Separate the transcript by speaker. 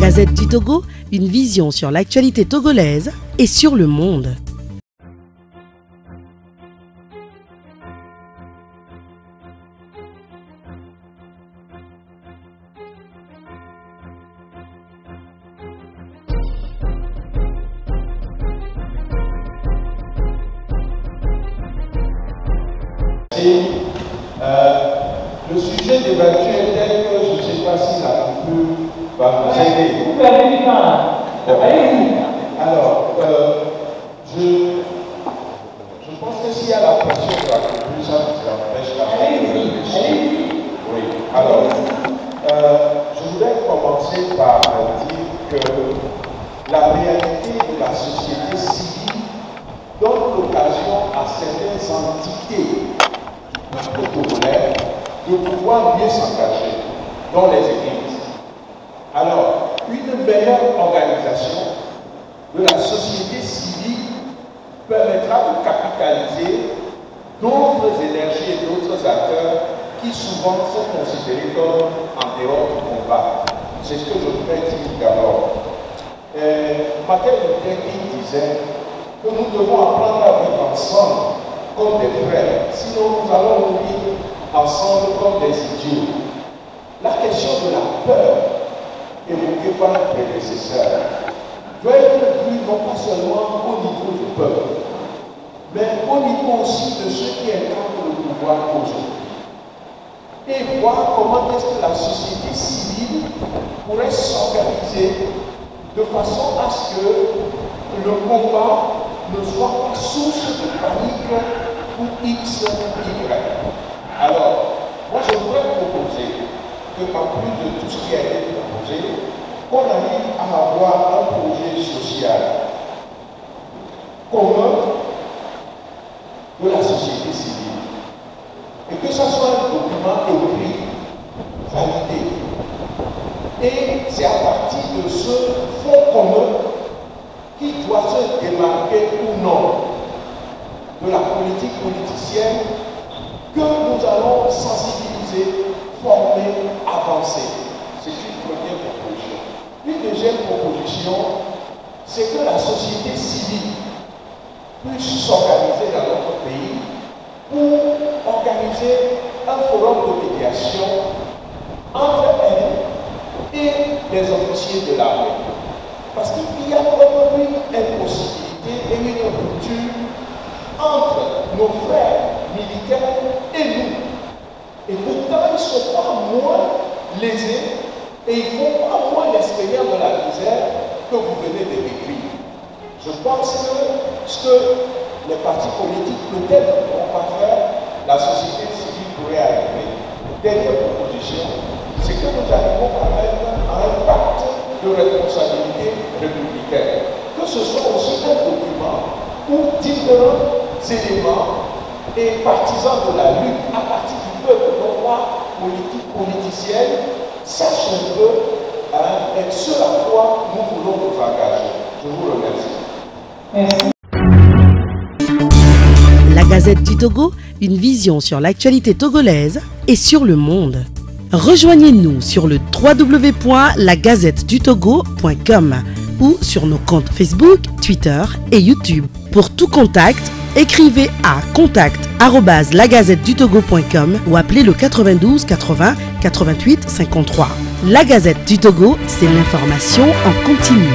Speaker 1: Gazette du Togo, une vision sur l'actualité togolaise et sur le monde.
Speaker 2: Le sujet débattu est tel que je ne sais pas si la coupure va vous aider.
Speaker 3: Vous perdez du temps là. Allez-y.
Speaker 2: Alors, je pense que s'il y a la pression de la coupure, ça vous empêche la
Speaker 3: Allez-y.
Speaker 2: Oui. Alors, je voudrais commencer par dire que la réalité de la société civile donne l'occasion à certaines entités populaires de pouvoir mieux s'engager dans les églises. Alors, une meilleure organisation de la société civile permettra de capitaliser d'autres énergies et d'autres acteurs qui souvent sont considérés comme en dehors du combat. C'est ce que je voudrais dire d'abord. Martin Luther King disait que nous devons apprendre à vivre ensemble comme des frères, sinon nous allons nous vivre ensemble comme des idiots. La question de la peur évoquée par le prédécesseur doit être vue non pas seulement au niveau du peuple, mais au niveau aussi de ceux qui incarnent le pouvoir aujourd'hui. Et voir comment est-ce que la société civile pourrait s'organiser de façon à ce que le combat ne soit pas source de panique pour X, Y. Alors, moi je voudrais proposer que, en plus de tout ce qui a été proposé, qu'on arrive à avoir un projet social commun de la société civile. Et que ce soit un document écrit, validé. Et c'est à partir de ce fonds commun qui doit se démarquer ou non de la politique politicienne que nous allons sensibiliser, former, avancer. C'est une première proposition. Une deuxième proposition, c'est que la société civile puisse s'organiser dans notre pays pour organiser un forum de médiation entre elle et les officiers de l'armée. Parce qu'il y a comme une impossibilité et une rupture entre nos frères militaires et nous. Et pourtant, ils ne sont pas moins lésés et ils ne font pas moins l'expérience de la misère que vous venez de décrire. Je pense que ce que les partis politiques peut-être ne pourront pas faire, la société civile pourrait arriver. Dernière proposition, c'est que nous arrivons quand même à un pacte de responsabilité républicaine. Que ce soit aussi un document où différents éléments et partisans de la lutte à partir du peuple, non pas politicienne, sachent un peu ce à quoi nous voulons nous engager. Je vous remercie.
Speaker 3: Merci.
Speaker 1: La Gazette du Togo, une vision sur l'actualité togolaise et sur le monde. Rejoignez-nous sur le www.lagazettedutogo.com ou sur nos comptes Facebook, Twitter et YouTube. Pour tout contact, écrivez à contact@lagazettedutogo.com ou appelez le 92 80 88 53. La Gazette du Togo, c'est l'information en continu.